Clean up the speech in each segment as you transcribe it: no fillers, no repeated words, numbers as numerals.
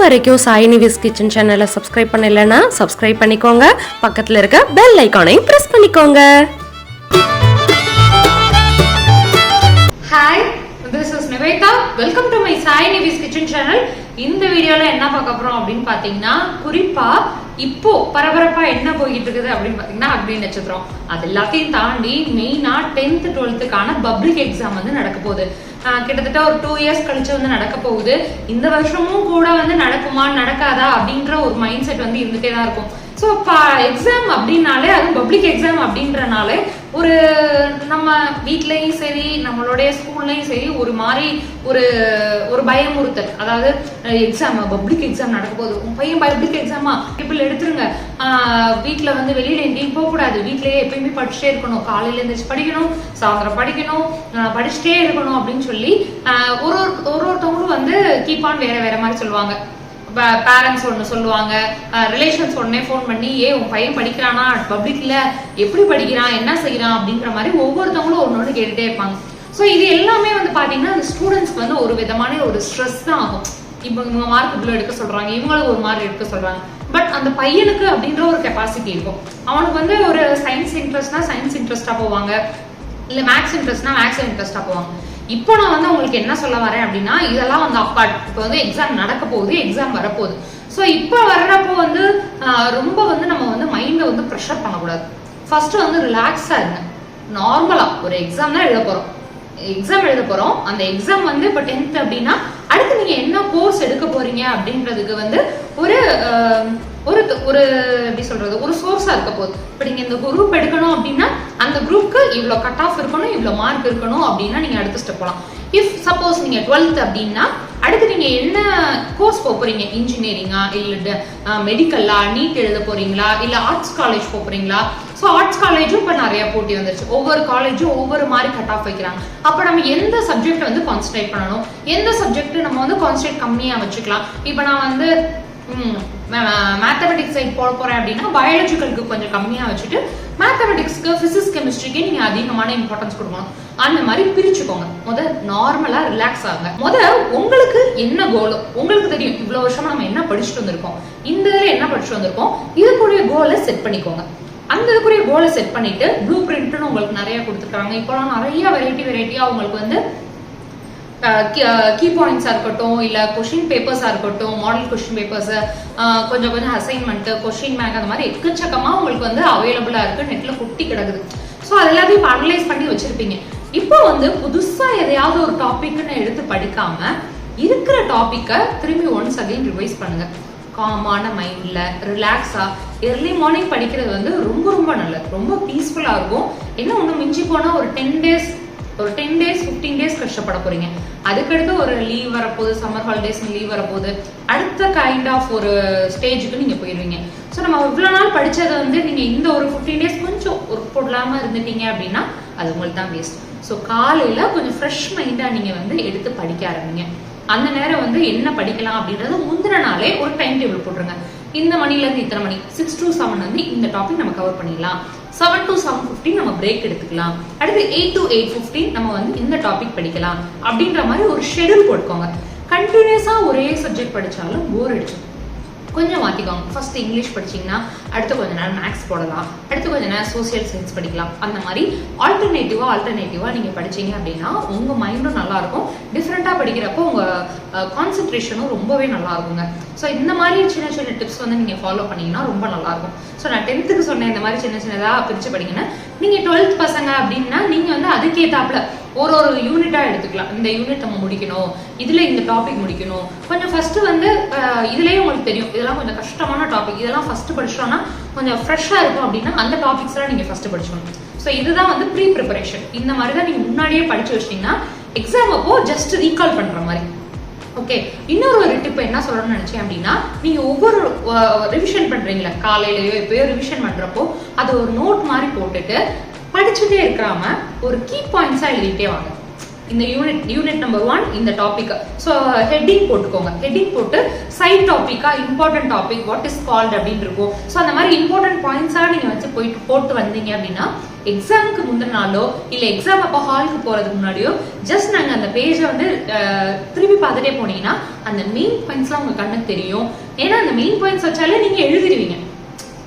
வரைக்கும் sainiviskitchen சேனலை subscribe பண்ணலைன்னா சப்ஸ்கிரைப் பண்ணிக்கோங்க. பக்கத்தில் இருக்க பெல் ஐகானையும் பிரஸ் பண்ணிக்கோங்க. Hi, this is Nivetha. Welcome to my sainiviskitchen channel. இந்த வீடியோல என்ன பார்க்க போறோம் அப்படின்னு பாத்தீங்கன்னா, குறிப்பா இப்போ பரபரப்பா என்ன போயிட்டு இருக்குது அப்படின்னு பாத்தீங்கன்னா அக்னி நட்சத்திரம். அது எல்லாத்தையும் தாண்டி மெயினா 10th 12th பப்ளிக் எக்ஸாம் வந்து நடக்க போகுது. கிட்டத்தட்ட ஒரு 2 இயர்ஸ் கழிச்சு வந்து நடக்க போகுது. இந்த வருஷமும் கூட வந்து நடக்குமா நடக்காதா அப்படின்ற ஒரு மைண்ட் செட் வந்து இருந்துட்டே தான் இருக்கும். ஸோ எக்ஸாம் அப்படின்னாலே, அது பப்ளிக் எக்ஸாம் அப்படின்றனாலே ஒரு நம்ம வீட்லயும் சரி நம்மளுடைய ஸ்கூல்லையும் சரி ஒரு மாதிரி ஒரு பயமுறுத்தல். அதாவது எக்ஸாம், பப்ளிக் எக்ஸாம் நடக்க போகுது, உன் பையன் பப்ளிக் எக்ஸாமா இப்படி எடுத்துருங்க, வீட்டுல வந்து வெளியில எங்கேயும் போக கூடாது, வீட்லயே எப்பயுமே படிச்சுட்டே இருக்கணும், காலையில எழுந்திரிச்சு படிக்கணும், சாயந்தரம் படிக்கணும், படிச்சுட்டே இருக்கணும் அப்படின்னு சொல்லி ஒருத்தவங்களும் வந்து கீப் ஆன் வேற வேற மாதிரி சொல்லுவாங்க. பேரண்ட்ஸ் ஒன்று சொல்லுவாங்க, ரிலேஷன்ஸ் உடனே ஃபோன் பண்ணி உன் பையன் படிக்கிறானா, பப்ளிக்ல எப்படி படிக்கிறான், என்ன செய்யறான் அப்படின்ற மாதிரி ஒவ்வொருத்தவங்களும் ஒன்னொன்று கேட்டுட்டே இருப்பாங்க. ஸோ இது எல்லாமே வந்து பாத்தீங்கன்னா அந்த ஸ்டூடெண்ட்ஸ்க்கு வந்து ஒரு விதமான ஒரு ஸ்ட்ரெஸ் தான் ஆகும். இப்போ இவங்க மார்க் இவ்வளோ எடுக்க சொல்றாங்க, இவங்களுக்கு ஒரு மார்க் எடுக்க சொல்றாங்க. பட் அந்த பையனுக்கு அப்படின்ற ஒரு கெப்பாசிட்டி இருக்கும். அவனுக்கு வந்து ஒரு சயின்ஸ் இன்ட்ரெஸ்ட்னா சயின்ஸ் இன்ட்ரெஸ்டா போவாங்க, இல்ல மேக்ஸ் இன்ட்ரெஸ்ட்னா மேக்ஸ் இன்ட்ரெஸ்டா போவாங்க. இப்போ நான் வந்து உங்களுக்கு என்ன சொல்ல வரேன் அப்படின்னா, இதெல்லாம் வந்து அப்பார்ட். இப்போ வந்து எக்ஸாம் நடக்க போகுது, எக்ஸாம் வரப்போகுது. ஸோ இப்போ வர்றப்போ வந்து ரொம்ப வந்து நம்ம வந்து மைண்டை வந்து ப்ரெஷர் பண்ணக்கூடாது. ஃபர்ஸ்ட் வந்து ரிலாக்ஸா இருங்க. நார்மலா ஒரு எக்ஸாம் தான் எழுத போறோம். அந்த எக்ஸாம் வந்து இப்போ 10th அப்படின்னா அடுத்து நீங்க என்ன கோர்ஸ் எடுக்க போறீங்க அப்படின்றதுக்கு வந்து ஒரு ஒரு எப்படி சொல்றது, ஒரு சோர்ஸா இருக்க போகுது. இப்ப நீங்க இந்த குரூப் எடுக்கணும் அப்படின்னா அந்த குரூப்க்கு இவ்வளவு கட் ஆஃப் இருக்கணும், இவ்வளவு மார்க் இருக்கணும் அப்படின்னா நீங்க அடுத்த ஸ்டெப் போகலாம். இஃப் சப்போஸ் நீங்க 12th அப்படின்னா அடுத்து நீங்க என்ன கோர்ஸ் போறீங்க, இன்ஜினியரிங்கா இல்ல மெடிக்கல்லா, நீட் எழுத போறீங்களா, இல்ல ஆர்ட்ஸ் காலேஜ் போறீங்களா? ஸோ ஆர்ட்ஸ் காலேஜும் இப்போ நிறைய போட்டி வந்துருச்சு. ஒவ்வொரு காலேஜும் ஒவ்வொரு மாதிரி கட் ஆஃப் வைக்கிறாங்க. அப்போ நம்ம எந்த சப்ஜெக்ட் வந்து கான்சன்ட்ரேட் பண்ணணும், எந்த சப்ஜெக்ட் நம்ம வந்து கான்சன்ட்ரேட் கம்மியா வச்சுக்கலாம். இப்போ நான் வந்து மேத்தமெட்டிக்ஸ் சைட் போட போறேன் அப்படின்னா பயாலஜிக்கலுக்கு கொஞ்சம் கம்மியா வச்சுட்டு மேத்தமெட்டிக்ஸ்க்கு, பிசிக்ஸ், கெமிஸ்ட்ரிக்கு நீங்க அதிகமான இம்பார்ட்டன்ஸ் கொடுக்கணும். அந்த மாதிரி பிரிச்சுக்கோங்க. நார்மலா ரிலாக்ஸ் ஆகுங்க. உங்களுக்கு என்ன கோலோ உங்களுக்கு தெரியும். இவ்வளவு வருஷமா நம்ம என்ன படிச்சுட்டு வந்திருக்கோம், இந்த இதுல என்ன படிச்சுட்டு வந்திருக்கோம், இதுக்குரிய கோலை செட் பண்ணிக்கோங்க. அந்த இதுக்குரிய கோலை செட் பண்ணிட்டு ப்ளூ பிரிண்ட்னு உங்களுக்கு நிறைய கொடுத்துருக்காங்க. இப்போலாம் நிறைய வெரைட்டியா உங்களுக்கு வந்து கீ பாயிண்ட்ஸா இருக்கட்டும், இல்ல கொஸ்டின் பேப்பர்ஸா இருக்கட்டும், மாடல் கொஸ்டின் பேப்பர்ஸ், கொஞ்சம் அசைன்மெண்ட், கொஸ்டின் பேங்க், அந்த மாதிரி எக்கச்சக்கமா உங்களுக்கு வந்து அவைலபிளா இருக்கு, நெட்ல குட்டி கிடக்குது. ஸோ அது எல்லாத்தையும் அனலைஸ் பண்ணி வச்சிருப்பீங்க. இப்போ வந்து புதுசா எதையாவது ஒரு டாபிக்னு எடுத்து படிக்காம இருக்கிற டாபிக்கை திரும்பி ஒன்ஸ் அகைன் ரிவைஸ் பண்ணுங்க. காமான மைண்ட்ல ரிலாக்ஸா எர்லி மார்னிங் படிக்கிறது வந்து ரொம்ப ரொம்ப நல்லது, ரொம்ப பீஸ்ஃபுல்லா இருக்கும். என்ன ஒண்ணு மிஞ்சி போனா ஒரு 10 days 15 days கஷ்டப்பட போறீங்க. அதுக்கடுத்து ஒரு லீவ் வரப்போகுது, சம்மர் ஹாலிடேஸ் லீவ் வரப்போகுது, அடுத்த கைண்ட் ஆஃப் ஒரு ஸ்டேஜுக்கு நீங்க போயிருவீங்க. ஸோ நம்ம இவ்வளவு நாள் படிச்சதை வந்து நீங்க இந்த ஒரு 15 days கொஞ்சம் ஒர்க் போடலாம இருந்துட்டீங்க அப்படின்னா அது உங்களுக்கு தான் வேஸ்ட். ஸோ காலையில கொஞ்சம் ஃப்ரெஷ் மைண்டா நீங்க வந்து எடுத்து படிக்க ஆரம்பிங்க. அந்த நேரம் வந்து என்ன படிக்கலாம் அப்படின்றது முந்தின நாளே ஒரு டைம் டேபிள் போட்டுருங்க. இந்த மணில இருந்து இத்தனை மணி, 6 to 7 வந்து இந்த டாபிக் நம்ம கவர் பண்ணிடலாம், 7 to 7:15 நம்ம பிரேக் எடுத்துக்கலாம், அடுத்து 8 to 8:15 நம்ம வந்து இந்த டாபிக் படிக்கலாம் அப்படின்ற மாதிரி ஒரு ஷெட்யூல் போட்டுக்கோங்க. கண்டினியூஸா ஒரே சப்ஜெக்ட் படிச்சாலும் போர் அடிச்சு கொஞ்சம் மாத்திக்கோங்க. ஃபர்ஸ்ட் இங்கிலீஷ் படிச்சீங்கன்னா அடுத்து கொஞ்ச நேரம் மேக்ஸ் போடலாம், அடுத்து கொஞ்ச நேரம் சோசியல் சயின்ஸ் படிக்கலாம். அந்த மாதிரி ஆல்டர்னேட்டிவா நீங்க படிச்சீங்க அப்படின்னா உங்க மைண்டும் நல்லா இருக்கும். டிஃப்ரெண்டா படிக்கிறப்போ உங்க கான்சென்ட்ரேஷனும் ரொம்பவே நல்லா இருக்குங்க. ஸோ இந்த மாதிரி சின்ன சின்ன டிப்ஸ் வந்து நீங்க ஃபாலோ பண்ணீங்கன்னா ரொம்ப நல்லா இருக்கும். ஸோ நான் 10th சொன்னேன் இந்த மாதிரி சின்னதா பிரிச்சு படிங்கன்னா, நீங்க 12th பசங்க அப்படின்னா நீங்க வந்து அதுக்கேத்தாப்புல ஒரு யூனிட்டா எடுத்துக்கலாம். இந்த யூனிட் நம்ம முடிக்கணும், இதுல இந்த டாபிக் முடிக்கணும். கொஞ்சம் ஃபர்ஸ்ட் வந்து இதுலயே உங்களுக்கு தெரியும் இதெல்லாம் கொஞ்சம் கஷ்டமான டாபிக், இதெல்லாம் ஃபர்ஸ்ட் படிச்சோம்னா கொஞ்சம் ஃப்ரெஷ்ஷா இருக்கும் அப்படின்னா அந்த டாபிக்ஸ் எல்லாம் நீங்க ஃபர்ஸ்ட் படிச்சுக்கணும். ஸோ இதுதான் வந்து ப்ரீ ப்ரிப்பரேஷன். இந்த மாதிரி தான் நீங்க முன்னாடியே படிச்சு வச்சிட்டீங்கன்னா எக்ஸாம் அப்போ ஜஸ்ட் ரீகால் பண்ற மாதிரி. ஓகே, இன்னொரு டிப் என்ன சொல்லணும்னு நினைச்சேன் அப்படின்னா, நீங்க ஒவ்வொரு ரிவிஷன் பண்றீங்களா, காலையிலயோ எப்பயோ ரிவிஷன் பண்றப்போ அது ஒரு நோட் மாதிரி போட்டுட்டு படிச்சுட்டே இருக்காம ஒரு கீ பாயிண்ட்ஸா எழுதிட்டே வாங்க. இந்த யூனிட் நம்பர் 1 இந்த டாபிக். ஸோ ஹெட்டிங் போட்டுக்கோங்க. ஹெட்டிங் போட்டு சைட் டாபிக்கா important topic what is called அப்படின்னு இருக்கும். ஸோ அந்த மாதிரி இம்பார்ட்டன்ட் பாயிண்ட்ஸா நீங்க வச்சு போட்டு வந்தீங்க அப்படின்னா எக்ஸாமுக்கு முந்தின நாளோ இல்ல எக்ஸாம் அப்போ ஹாலுக்கு போறதுக்கு முன்னாடியோ ஜஸ்ட் நாங்க அந்த பேஜை வந்து திருப்பி பார்த்துட்டே போனீங்கன்னா அந்த மெயின் பாயிண்ட்ஸ்லாம் உங்க கண்ணுக்கு தெரியும். ஏன்னா அந்த மெயின் பாயிண்ட்ஸ் வச்சாலே நீங்க எழுதிடுவீங்க,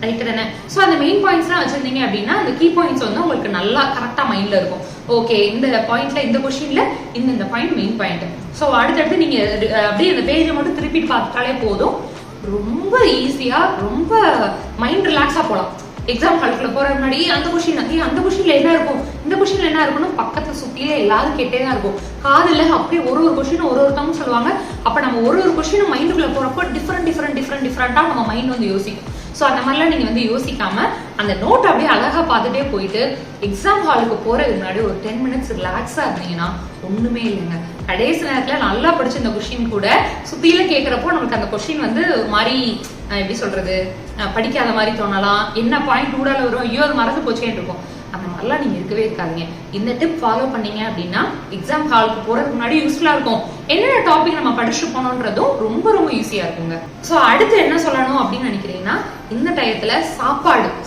ரைட் தானே? சோ அந்த மெயின் பாயிண்ட்ஸ்லாம் வச்சிருந்தீங்க அப்படின்னா அந்த கீ பாயிண்ட்ஸ் வந்து உங்களுக்கு நல்லா கரெக்டா மைண்ட்ல இருக்கும். ஓகே, இந்த பாயிண்ட்ல இந்த கொஸ்டின்ல இந்த பாயிண்ட் மெயின் பாயிண்ட். சோ அடுத்தடுத்து நீங்க அப்படியே அந்த பேஜை மட்டும் திருப்பிட்டு பார்த்துட்டாலே போதும். ரொம்ப ஈஸியா, ரொம்ப மைண்ட் ரிலாக்ஸா போலாம். எக்ஸாம் ஹாலுக்குள்ள போற முன்னாடி அந்த கொஸ்டின்ல என்ன இருக்கும், இந்த கொஸ்டின்ல என்ன இருக்கும்னு பக்கத்துல சுத்தியே எல்லாரும் கேட்டே தான் இருக்கும். காதுல அப்படியே ஒரு கொஸ்டின் ஒருத்தவங்க சொல்லுவாங்க. அப்ப நம்ம ஒரு கொஸ்டின் மைண்டுக்குள்ள போறப்போ டிஃபரெண்டா நம்ம மைண்ட் வந்து யோசிக்கும். சோ அந்த மாதிரிலாம் நீங்க வந்து யோசிக்காம அந்த நோட் அப்படியே அழகா பார்த்துட்டே போயிட்டு எக்ஸாம் ஹாலுக்கு போறதுக்கு முன்னாடி ஒரு 10 minutes ரிலாக்ஸா இருந்தீங்கன்னா ஒண்ணுமே இல்லைங்க. கடைசி நேரத்துல நல்லா படிச்ச இந்த கொஸ்டின் கூட சுத்தியில கேட்கறப்போ நமக்கு அந்த கொஸ்டின் வந்து மாதிரி எப்படி சொல்றது, படிக்காத மாதிரி தோணலாம். என்ன பாயிண்ட் ஊடால வரும், ஐயோ அது மறந்து போச்சேன்னு இருக்கும். அந்த மாதிரிலாம் நீங்க இருக்கவே இருக்காதீங்க. இந்த டிப் ஃபாலோ பண்ணீங்க அப்படின்னா எக்ஸாம் ஹாலுக்கு போறதுக்கு முன்னாடி யூஸ்ஃபுல்லா இருக்கும். என்னென்ன டாபிக் நம்ம படிச்சு போனோன்றதும் ரொம்ப ரொம்ப ஈஸியா இருக்குங்க. சோ அடுத்து என்ன சொல்லணும் அப்படின்னு நினைக்கிறீங்கன்னா, இந்த டயத்துல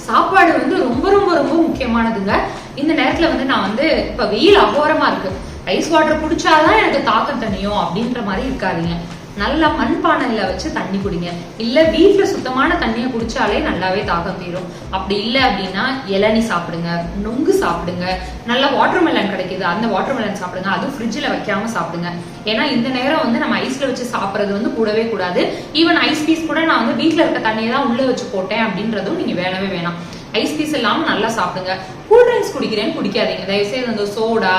சாப்பாடு வந்து ரொம்ப ரொம்ப ரொம்ப முக்கியமானதுங்க. இந்த நேரத்துல வந்து நான் வந்து இப்ப வெயில் அகோரமா இருக்கு, ஐஸ் வாட்டர் குடிச்சாதான் எனக்கு தாக்கம் தனியும் அப்படின்ற மாதிரி இருக்காதீங்க. நல்லா மண்பானையில வச்சு தண்ணி குடிங்க. இல்ல வீட்டுல சுத்தமான தண்ணியை குடிச்சாலே நல்லாவே தாகம் தீரும். அப்படி இல்லை அப்படின்னா இளநீ சாப்பிடுங்க, நுங்கு சாப்பிடுங்க. நல்ல வாட்டர்மெலன் கிடைக்குது, அந்த வாட்டர்மெலன் சாப்பிடுங்க. அதுவும் ஃப்ரிட்ஜ்ல வைக்காம சாப்பிடுங்க. ஏன்னா இந்த நேரம் வந்து நம்ம ஐஸ்ல வச்சு சாப்பிடுறது வந்து கூடவே கூடாது. ஈவன் ஐஸ் பீஸ் கூட நான் வந்து வீட்டுல இருக்க தண்ணியை தான் உள்ள வச்சு போட்டேன் அப்படின்றதும் நீங்க வேணவே வேணாம். ஐஸ் பீஸ் இல்லாம நல்லா சாப்பிடுங்க. கூல்ட்ரிங்க்ஸ் குடிக்கிறேன்னு குடிக்காதீங்க தயவுசெய்து. அந்த சோடா,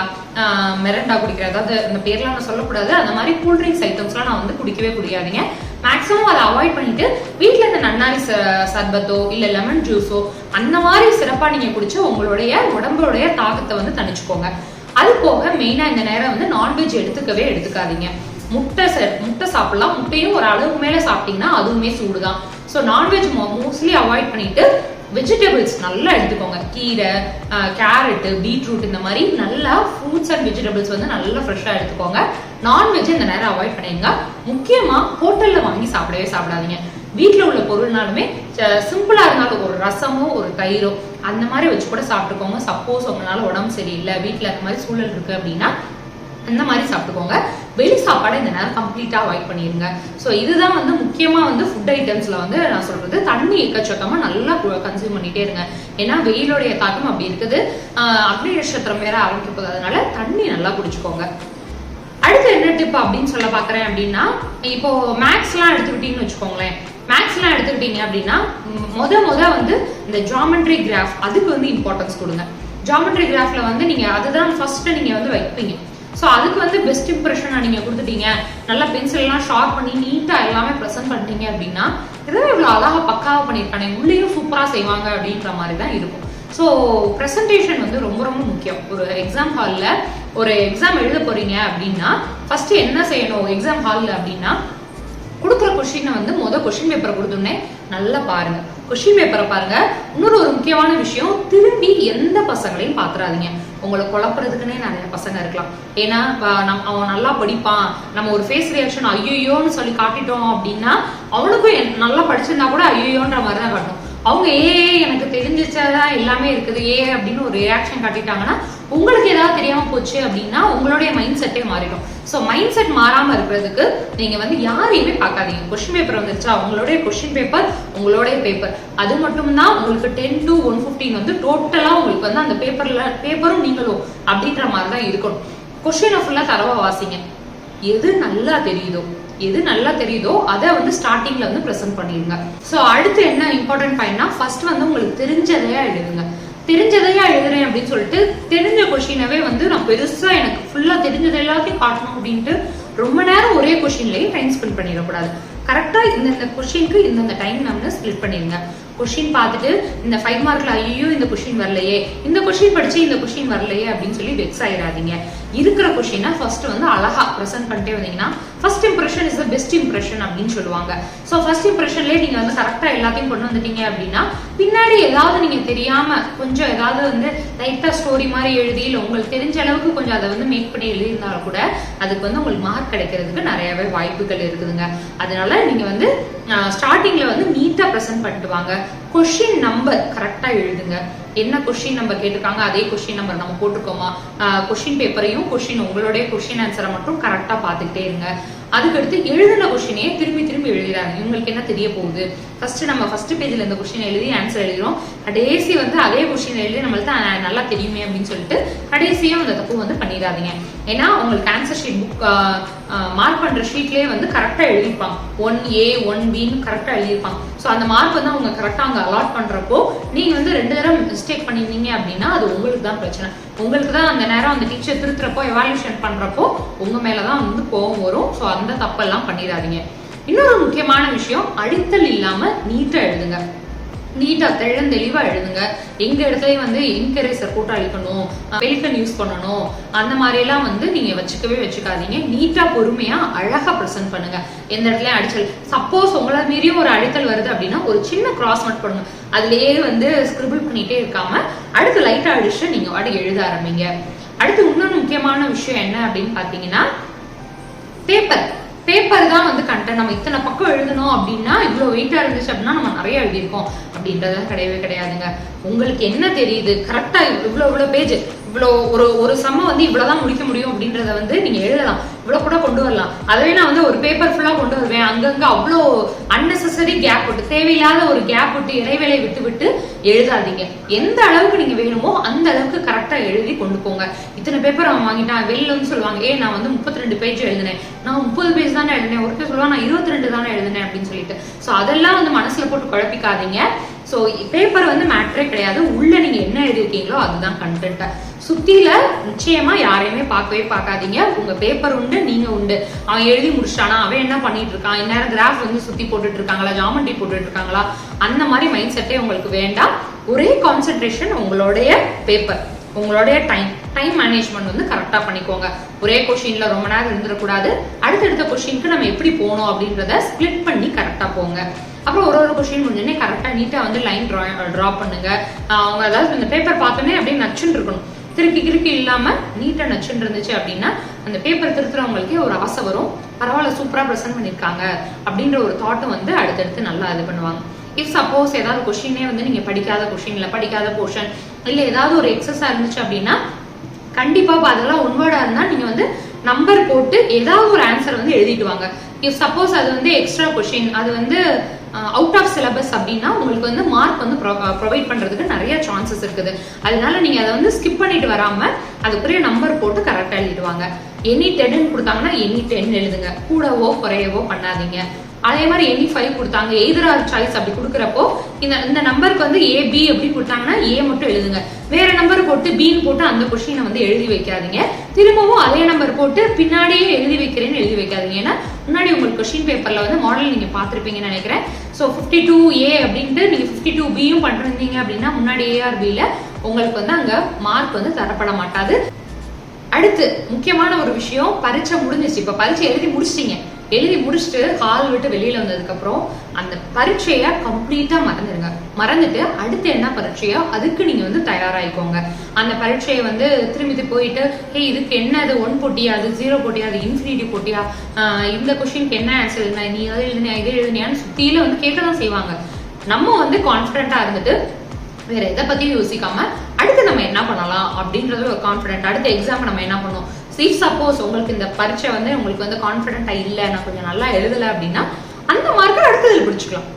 மெரண்டா குடிக்கிறது, அதாவது அந்த பேர்லாம் நான் சொல்லக்கூடாது. அந்த மாதிரி கூல்ட்ரிங்க்ஸ் ஐட்டம்ஸ்லாம் நான் வந்து குடிக்கவே குடிக்காதீங்க. மேக்ஸிமம் அதை அவாய்ட் பண்ணிட்டு வீட்டுல இந்த நன்னாரி சர்பத்தோ இல்ல லெமன் ஜூஸோ அந்த மாதிரி சிறப்பா நீங்க குடிச்சு உங்களுடைய உடம்புடைய தாகத்தை வந்து தணிச்சுக்கோங்க. அது போக மெயினா இந்த நேரம் வந்து நான்வெஜ் எடுத்துக்கவே எடுத்துக்காதீங்க. முட்டை சாப்பிடலாம். முட்டையும் ஒரு அளவுக்கு மேல சாப்பிட்டீங்கன்னா அதுவுமே சூடுதான். ஸோ நான்வெஜ் மோஸ்ட்லி அவாய்ட் பண்ணிட்டு வெஜிடபிள்ஸ் நல்லா எடுத்துக்கோங்க. கீரை, கேரட், பீட்ரூட் இந்த மாதிரி நல்லா ஃப்ரூட்ஸ் அண்ட் வெஜிடபிள்ஸ் வந்து நல்லா ஃப்ரெஷ்ஷா எடுத்துக்கோங்க. நான்வெஜ் இந்த நேரம் அவாய்ட் பண்ணிடுங்க. முக்கியமா ஹோட்டல்ல வாங்கி சாப்பிடாதீங்க. வீட்டுல உள்ள பொருள்னாலுமே சிம்பிளா இருந்தாலும் ஒரு ரசமோ ஒரு தயிரோ அந்த மாதிரி வச்சு கூட சாப்பிட்டுக்கோங்க. சப்போஸ் உங்களால உடம்பு சரியில்லை, வீட்டுல அந்த மாதிரி சூழல் இருக்கு அப்படின்னா அந்த மாதிரி சாப்பிட்டுக்கோங்க. வெளி சாப்பாடை இந்த நேரம் கம்ப்ளீட்டா அவாய்ட் பண்ணிருங்க. ஸோ இதுதான் வந்து முக்கியமா வந்து ஃபுட் ஐட்டம்ஸ்ல வந்து நான் சொல்றது. தண்ணி எக்கச்சக்கமா நல்லா கன்சியூம் பண்ணிட்டே இருங்க. ஏன்னா வெயிலுடைய தாக்கம் அப்படி இருக்குது. அக்னி நட்சத்திரம் வேற ஆரம்பிக்க போகுது, அதனால தண்ணி நல்லா குடிச்சுக்கோங்க. அடுத்து என்ன டிப் அப்படின்னு சொல்ல பாக்குறேன் அப்படின்னா, இப்போ மேக்ஸ் எல்லாம் எடுத்துக்கிட்டீங்கன்னு வச்சுக்கோங்களேன். மேக்ஸ் எல்லாம் எடுத்துக்கிட்டீங்க அப்படின்னா முத வந்து இந்த ஜியோமெட்ரி கிராஃப் அதுக்கு வந்து இம்பார்ட்டன்ஸ் கொடுங்க. ஜியோமெட்ரி கிராஃப்ல வந்து நீங்க அதுதான் ஃபர்ஸ்ட் நீங்க வந்து வைப்பீங்க. ஸோ அதுக்கு வந்து பெஸ்ட் இம்ப்ரெஷனை நீங்க கொடுத்துட்டீங்க. நல்லா பென்சில் எல்லாம் ஷார்ப் பண்ணி நீட்டா எல்லாமே ப்ரெசென்ட் பண்ணிட்டீங்க அப்படின்னா இதெல்லாம் இவ்வளவு அழகா பக்காவா பண்ணிருக்காங்க, உள்ளேயும் சூப்பரா செய்வாங்க அப்படின்ற மாதிரி தான் இருக்கும். ஸோ ப்ரெசன்டேஷன் வந்து ரொம்ப ரொம்ப முக்கியம். ஒரு எக்ஸாம் ஹால்ல ஒரு எக்ஸாம் எழுத போறீங்க அப்படின்னா ஃபர்ஸ்ட் என்ன செய்யணும் எக்ஸாம் ஹால்ல அப்படின்னா, கொடுக்குற கொஸ்டினை வந்து கொஸ்டின் பேப்பரை கொடுத்தோன்னே நல்லா பாருங்க. கொஸ்டின் பேப்பரை பாருங்க. இன்னொரு முக்கியமான விஷயம், திரும்பி எந்த பசங்களையும் பாத்துறாதீங்க. உங்களை குழப்பறதுக்குன்னே நிறைய பசங்க இருக்கலாம். ஏன்னா அவன் நல்லா படிப்பான், நம்ம ஒரு ஃபேஸ் ரியாக்ஷன் ஐயோன்னு சொல்லி காட்டிட்டோம் அப்படின்னா அவனுக்கும் நல்லா படிச்சிருந்தா கூட ஐயோன்ற மாதிரி தான் காட்டணும். அவங்க எனக்கு தெரிஞ்சிச்சதான் எல்லாமே இருக்குது அப்படின்னு ஒரு ரியாக்ஷன் காட்டிட்டாங்கன்னா உங்களுக்கு ஏதாவது தெரியாம போச்சு அப்படின்னா உங்களுடைய மைண்ட் செட்டே மாறிடும். ஸோ மைண்ட் செட் மாறாம இருக்கிறதுக்கு நீங்க வந்து யாரையுமே பார்க்காதீங்க. கொஸ்டின் பேப்பர் வந்துருச்சா, உங்களுடைய கொஸ்டின் பேப்பர் உங்களுடைய பேப்பர் அது மட்டும் தான் உங்களுக்கு 10 to 115 வந்து டோட்டலா உங்களுக்கு வந்து அந்த பேப்பரும் நீங்களும் அப்படின்ற மாதிரி தான் இருக்கணும். கொஸ்டினை ஃபுல்லா தரவா வாசிங்க. எது நல்லா தெரியுதோ அதை வந்து ஸ்டார்டிங்ல வந்து பிரசன்ட் பண்ணிடுங்க. சோ அடுத்து என்ன இம்பார்ட்டன்ட் பாயிண்ட்னா, ஃபர்ஸ்ட் வந்து உங்களுக்கு தெரிஞ்சதையா எழுதுங்க. தெரிஞ்சதையா எழுதுறேன் அப்படின்னு சொல்லிட்டு தெரிஞ்ச கொஸ்டினவே வந்து நான் பெருசா எனக்கு ஃபுல்லா தெரிஞ்சது எல்லாத்தையும் காட்டணும் அப்படின்ட்டு ரொம்ப நேரம் ஒரே கொஸ்டின்லயே டைம் ஸ்பெண்ட் பண்ணிடக்கூடாது. கரெக்டா இந்த கொஸ்டினுக்கு இந்த டைம் நம்ம ஸ்பிளிட் பண்ணிருங்க. கொஸ்டின் பார்த்துட்டு இந்த 5 மார்க்ல ஐயோ இந்த கொஸ்டின் வரலையே, இந்த கொஸ்டின் படிச்சு இந்த கொஸ்டின் வரலையே அப்படின்னு சொல்லி வெக்ஸ் ஆயிடாதீங்க. இருக்கிற கொஸ்டினை ஃபர்ஸ்ட் வந்து அழகா ப்ரெசென்ட் பண்ணிட்டே வந்தீங்கன்னா first impression is the best impression அப்படின்னு சொல்லுவாங்க. ஸோ ஃபர்ஸ்ட் இம்ப்ரெஷன்லேயே நீங்க வந்து கரெக்டா எல்லாத்தையும் கொண்டு வந்துட்டீங்க அப்படின்னா பின்னாடி ஏதாவது நீங்க தெரியாம கொஞ்சம் ஏதாவது வந்து லைட்டா ஸ்டோரி மாதிரி எழுதி இல்லை உங்களுக்கு தெரிஞ்ச அளவுக்கு கொஞ்சம் அதை வந்து மேக் பண்ணி எழுதியிருந்தாலும் கூட அதுக்கு வந்து உங்களுக்கு மார்க் கிடைக்கிறதுக்கு நிறையவே வாய்ப்புகள் இருக்குதுங்க. அதனால நீங்க வந்து ஸ்டார்டிங்ல வந்து நீட்டா ப்ரெசென்ட் பண்ணிட்டு வாங்க. கொஸ்டின் நம்பர் கரெக்டா எழுதுங்க. என்ன கொஸ்டின் நம்பர் கேட்டிருக்காங்க அதே கொஸ்டின் நம்பர் நம்ம போட்டுக்கோமா, கொஸ்டின் பேப்பரையும் உங்களுடைய கொஸ்டின் ஆன்சரை மட்டும் கரெக்டா பாத்துக்கிட்டே இருங்க. அதுக்கடுத்து எழுதின கொஸ்டினே திரும்பி திரும்பி எழுதுறாங்க. இவங்களுக்கு என்ன தெரிய போகுது, நம்ம ஃபர்ஸ்ட் பேஜ்ல இந்த கொஸ்டின் எழுதி ஆன்சர் எழுதுறோம், கடைசி அதே கொஸ்டின் எழுதி நம்மளுக்கு நல்லா தெரியுமே அப்படின்னு சொல்லிட்டு கடைசியும் அந்த தப்பு பண்ணிடாதீங்க. ஏன்னா உங்களுக்கு ஆன்சர் ஷீட் புக் மார்க் பண்ற ஷீட்லயே கரெக்டா எழுதிருப்பாங்க, 1A 1Bன்னு கரெக்டா எழுதிருப்பாங்க. ஸோ அந்த மார்க் அவங்க கரெக்டா அங்க அலாட் பண்றப்போ நீங்க 2 தடவை மிஸ்டேக் பண்ணிருந்தீங்க அப்படின்னா அது உங்களுக்கு தான் பிரச்சனை. உங்களுக்கு தான் அந்த நேரம் அந்த டீச்சர் திருத்துறப்போ எவாலுவேஷன் பண்றப்போ உங்க மேலதான் கோவம் வரும். ஸோ அந்த தப்பெல்லாம் பண்ணிடாதீங்க. இன்னொரு முக்கியமான விஷயம், அடித்தல் இல்லாம நீட்டா எழுதுங்க. நீட்டா தெளிவா எழுதுங்க. எங்க இடத்துலயும் இன்கரேசர் போட்டு அழிக்கணும், பெலிகன் யூஸ் பண்ணணும், அந்த மாதிரி எல்லாம் நீங்க வச்சுக்காதீங்க. நீட்டா பொறுமையா அழகா பிரசன்ட் பண்ணுங்க. எந்த இடத்துலயும் அடிச்சல், சப்போஸ் உங்களை மீறியும் ஒரு அடித்தல் வருது அப்படின்னா ஒரு சின்ன கிராஸ் நோட் பண்ணுங்க. அதுலயே ஸ்கிரிபிள் பண்ணிட்டே இருக்காம அடுத்து லைட்டா அடிச்சு நீங்க எழுத ஆரம்பிங்க. அடுத்து இன்னொரு முக்கியமான விஷயம் என்ன அப்படின்னு பாத்தீங்கன்னா, பேப்பர் தான் கண்டென்ட். நம்ம இத்தனை பக்கம் எழுதணும் அப்படின்னா இவ்வளவு வெயிட்டா இருந்துச்சு அப்படின்னா நம்ம நிறைய எழுதியிருக்கோம் அப்படின்றத கிடையாதுங்க. உங்களுக்கு என்ன தெரியுது, கரெக்டா இவ்வளவு பேஜ், இவ்வளவு ஒரு சம்ம இவ்வளவுதான் முடிக்க முடியும் அப்படின்றத நீங்க எழுதலாம், இவ்வளவு கூட கொண்டு வரலாம். அதுவே நான் ஒரு பேப்பர் ஃபுல்லா கொண்டு வருவேன், அங்கங்க அவ்வளோ அன்னெசரி கேப் விட்டு, தேவையில்லாத ஒரு கேப் விட்டு, இடைவேளை விட்டு எழுதாதீங்க. எந்த அளவுக்கு நீங்க வேணுமோ அந்த அளவுக்கு கரெக்டா எழுதி கொண்டு போங்க. இத்தனை பேப்பர் அவன் வாங்கிட்டான், வெளியில சொல்லுவாங்க நான் 32 பேஜ் எழுதினேன், நான் 30 பேஜ் தானே எழுதினேன், ஒரு பேர் சொல்லுவாங்க நான் 22 தானே எழுதினேன் அப்படின்னு சொல்லிட்டு. ஸோ அதெல்லாம் மனசுல போட்டு குழப்பிக்காதீங்க. ஸோ பேப்பர் மேட்டரே கிடையாது, உள்ள நீங்க என்ன எழுதிருக்கீங்களோ அதுதான் கண்டென்ட். சுத்தில நிச்சயமா யாரையுமே பார்க்காதீங்க. உங்க பேப்பர் உண்டு, நீங்க உண்டு. அவன் எழுதி முடிச்சிட்டானா, அவன் என்ன பண்ணிட்டு இருக்கான், இந்நேரம் கிராஃப் சுத்தி போட்டுட்டு இருக்காங்களா, ஜாமெண்ட்ரி போட்டுட்டு இருக்காங்களா, அந்த மாதிரி மைண்ட் செட்டே உங்களுக்கு வேண்டாம். ஒரே கான்சென்ட்ரேஷன் உங்களுடைய பேப்பர், உங்களுடைய டைம் மேனேஜ்மெண்ட் கரெக்டா பண்ணிக்கோங்க. ஒரே கொஸ்டின்ல ரொம்ப நேரம் இருந்துடக்கூடாது. அடுத்தடுத்த கொஸ்டினுக்கு நம்ம எப்படி போகணும் அப்படின்றத ஸ்பிளிட் பண்ணி கரெக்டா போங்க. அப்புறம் ஒரு கொஸ்டின் முடிஞ்சோடனே கரெக்டா நீட்டா லைன் டிரா பண்ணுங்க. அவங்க அதாவது இந்த பேப்பர் பார்த்தோன்னே அப்படியே நச்சுன்னு இருக்கணும், கிறுக்கி இல்லாம நீட்டா நச்சுன்னு இருந்துச்சு அப்படின்னா அந்த பேப்பர் திருத்துறவங்களுக்கே ஒரு ஆசை வரும், பரவாயில்ல சூப்பரா ப்ரெசென்ட் பண்ணிருக்காங்க அப்படின்ற ஒரு தாட்டும் அடுத்தடுத்து நல்லா இது பண்ணுவாங்க. இஃப் சப்போஸ் ஏதாவது கொஸ்டினே நீங்க படிக்காத கொஸ்டின்ல படிக்காத போர்ஷன் இல்ல ஏதாவது ஒரு எக்ஸஸா இருந்துச்சு அப்படின்னா கண்டிப்பா அதெல்லாம் ஒன்வேர்டா இருந்தா நீங்க நம்பர் போட்டு ஏதாவது ஒரு ஆன்சர் எழுதிட்டு வாங்க. இஃப் சப்போஸ் அது எக்ஸ்ட்ரா கொஸ்டின், அது அவுட் ஆஃப் சிலபஸ் அப்படின்னா உங்களுக்கு மார்க் ப்ரொவைட் பண்றதுக்கு நிறைய சான்சஸ் இருக்குது. அதனால நீங்க அதை ஸ்கிப் பண்ணிட்டு வராம அதுக்குரிய நம்பர் போட்டு கரெக்டா எழுதிடுவாங்க. எனி 10 கொடுத்தாங்கன்னா எனி 10 எழுதுங்க, கூடவோ குறையவோ பண்ணாதீங்க. அதே மாதிரி எனி 5 கொடுத்தாங்க, எய்தர் ஆர் சாய்ஸ் அப்படி கொடுக்குறப்போ இந்த நம்பருக்கு AB அப்படி கொடுத்தாங்கன்னா A மட்டும் எழுதுங்க. வேற நம்பர் போட்டு Bன்னு போட்டு அந்த கொஸ்டினை எழுதி வைக்காதீங்க. திரும்பவும் அதே நம்பர் போட்டு பின்னாடியே எழுதி வைக்காதீங்க. ஏன்னா முன்னாடி உங்களுக்கு கொஸ்டின் பேப்பர்ல மாடல் நீங்க பாத்திருப்பீங்கன்னு நினைக்கிறேன். ஸோ 52A அப்படின்ட்டு நீங்க 52Bயும் பண்ணிருந்தீங்க அப்படின்னா முன்னாடி ARBல உங்களுக்கு அங்க மார்க் தரப்பட மாட்டாது. அடுத்து முக்கியமான ஒரு விஷயம், பரீட்சை முடிஞ்சிச்சு. இப்ப பரீட்சை எழுதி முடிச்சுட்டு ஹால் விட்டு வெளியில வந்ததுக்கு அப்புறம் அந்த பரீட்சைய கம்ப்ளீட்டா மறந்துட்டு அடுத்து என்ன பரீட்சையோ அதுக்கு நீங்க தயாராயிக்கோங்க. அந்த பரீட்சையை திரும்பி போயிட்டு இதுக்கு என்ன, அது 1 போட்டியா, அது 0 போட்டியா, அது இன்ஃபினிட்டி போட்டியா, இந்த கொஸ்டினுக்கு என்ன ஆன்சர் எழுதினா, நீ அதை எழுதினியா இதை எழுதினியான்னு சுத்தியில கேட்கதான் செய்வாங்க. நம்ம கான்பிடண்டா இருந்துட்டு வேற எதை பத்தியும் யோசிக்காம அடுத்து நம்ம என்ன பண்ணலாம் அப்படின்றது ஒரு கான்பிடென்ட். அடுத்த எக்ஸாம் நம்ம என்ன பண்ணுவோம். சப்போஸ் உங்களுக்கு இந்த பரீட்சை உங்களுக்கு கான்பிடென்டா இல்ல, நான் கொஞ்சம் நல்லா எழுதல அப்படின்னா அந்த மார்க்கை அடுத்ததுல பிடிச்சுக்கலாம்.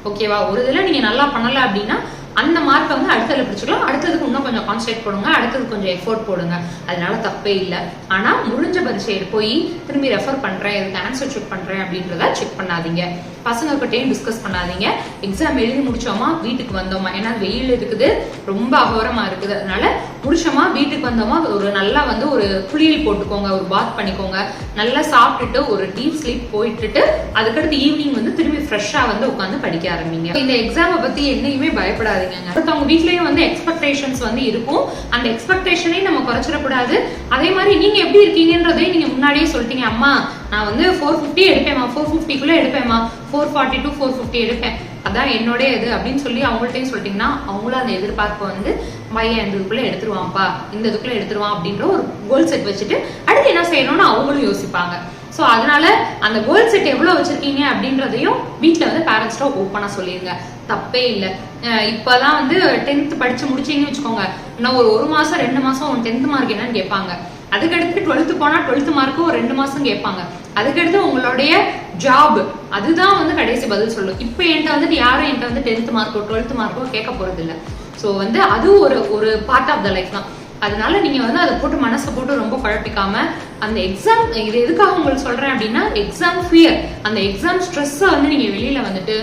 ஓகேவா, ஒரு இதுல நீங்க நல்லா பண்ணல அப்படின்னா அந்த மார்க்கை அடுத்ததுல பிடிச்சுக்கலாம். அடுத்ததுக்கு இன்னும் கொஞ்சம் கான்சென்ட்ரேட் போடுங்க, அடுத்தது கொஞ்சம் எஃபோர்ட் போடுங்க, அதனால தப்பே இல்லை. ஆனா முடிஞ்ச பரீட்சையை போய் திரும்பி ரெஃபர் பண்றேன், இதுக்கு ஆன்சர் செக் பண்றேன் அப்படின்றத செக் பண்ணாதீங்க. பசங்க கிட்டையும் டிஸ்கஸ் பண்ணாதீங்க. எக்ஸாம் எழுதி முடிச்சோமா வீட்டுக்கு வந்தோமா, ஏன்னா வெயில் இருக்குது, ரொம்ப அகோரமா இருக்குது, அதனால முடிச்சோமா வீட்டுக்கு வந்தோமா ஒரு நல்லா ஒரு குளியல் போட்டுக்கோங்க, ஒரு பாத் பண்ணிக்கோங்க, நல்லா சாப்பிட்டுட்டு ஒரு டீப் ஸ்லீப் போயிட்டு அதுக்கடுத்து ஈவினிங் திரும்பி ஃப்ரெஷ்ஷா உட்காந்து படிக்க ஆரம்பிங்க. இந்த எக்ஸாமை பத்தி என்னையுமே பயப்படாதீங்க. அடுத்தவங்க வீட்லயும் எக்ஸ்பெக்டேஷன்ஸ் இருக்கும், அந்த எக்ஸ்பெக்டேஷனை நம்ம குறைச்சிடக்கூடாது. அதே மாதிரி நீங்க எப்படி இருக்கீங்கன்றதையும் நீங்க முன்னாடியே சொல்லிட்டீங்க, அம்மா நான் 450 எடுப்பேமா, 450க்குள்ள எடுப்பேமா, 440 to 450 எடுப்பேன், அதான் என்னோட இது அப்படின்னு சொல்லி அவங்கள்ட்டையும் சொல்லிட்டீங்கன்னா அவங்களும் அந்த எதிர்பார்ப்பு பையன் இந்த இதுக்குள்ள எடுத்துருவான்ப்பா, இந்த இதுக்குள்ள எடுத்துருவான் அப்படின்ற ஒரு கோல் செட் வச்சுட்டு அடுத்து என்ன செய்யணும்னு அவங்களும் யோசிப்பாங்க. ஸோ அதனால அந்த கோல் செட் எவ்வளவு வச்சிருக்கீங்க அப்படின்றதையும் வீட்டுல வந்து பேரண்ட்ஸ்ட ஓப்பனா சொல்லிருங்க, தப்பே இல்லை. இப்பதான் வந்து 10th படிச்சு முடிச்சீங்கன்னு வச்சுக்கோங்க, இன்னும் ஒரு மாசம் 2 மாசம் 10th மார்க் என்னன்னு கேட்பாங்க. அதுக்கடுத்து 12th போனா 12th மார்க்கு ஒரு 2 மாசம் கேட்பாங்க. அதுக்கடுத்து உங்களுடைய ஜாப், அதுதான் வந்து கடைசி பதில் சொல்லும். இப்ப என்கிட்ட வந்துட்டு யாரும் என்கிட்ட வந்து 10th மார்க்கோ 12th மார்க்கோ கேட்க போறது இல்லை. ஸோ வந்து அது ஒரு பார்ட் ஆஃப் த லைஃப் தான். அதனால நீங்க வந்து அதை போட்டு மனசை போட்டு ரொம்ப குழப்பிக்காம, அந்த எக்ஸாம், இது எதுக்காக உங்களுக்கு சொல்றேன் அப்படின்னா, எக்ஸாம் ஃபியர், அந்த எக்ஸாம் ஸ்ட்ரெஸ்ஸை வந்து நீங்க வெளியில வந்துட்டு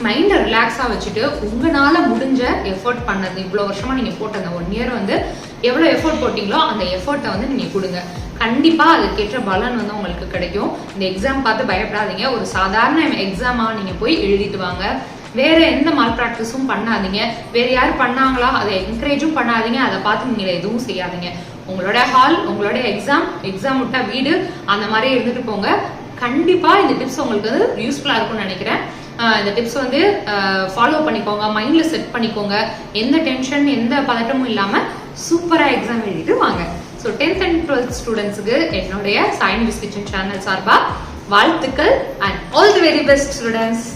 மைண்டை ரிலாக்ஸா வச்சுட்டு உங்களால முடிஞ்ச எஃபர்ட் பண்ணது, இவ்வளவு வருஷமா நீங்க போட்ட அந்த 1 year வந்து எவ்வளவு எஃபர்ட் போட்டீங்களோ அந்த எஃபர்ட்டை வந்து நீங்க கொடுங்க. கண்டிப்பா அதுக்கேற்ற பலன் வந்து உங்களுக்கு கிடைக்கும். இந்த எக்ஸாம் பார்த்து பயப்படாதீங்க. ஒரு சாதாரண எக்ஸாமா நீங்க போய் எழுதிட்டு வாங்க. வேற எந்த மால் ப்ராக்டிஸும் பண்ணாதீங்க. வேற யார் பண்ணாங்களா அதை என்கரேஜும் பண்ணாதீங்க. அதை பார்த்து நீங்க எதுவும் செய்யாதீங்க. உங்களோட ஹால், உங்களோட எக்ஸாம் விட்டா வீடு, அந்த மாதிரி இருந்துட்டு போங்க. கண்டிப்பா இந்த டிப்ஸ் உங்களுக்கு வந்து யூஸ்ஃபுல்லா இருக்கும்னு நினைக்கிறேன். இந்த டிப்ஸ் வந்து ஃபாலோ பண்ணிக்கோங்க, மைண்ட்ல செட் பண்ணிக்கோங்க. எந்த டென்ஷன், எந்த பதட்டமும் இல்லாம சூப்பரா எக்ஸாம் எழுதிட்டு வாங்க. ஸோ 10th and 12th ஸ்டூடெண்ட்ஸுக்கு என்னுடைய சாயினிவிஸ்கிச்சன் சேனல் சார்பா வாழ்த்துக்கள் and all the very best students.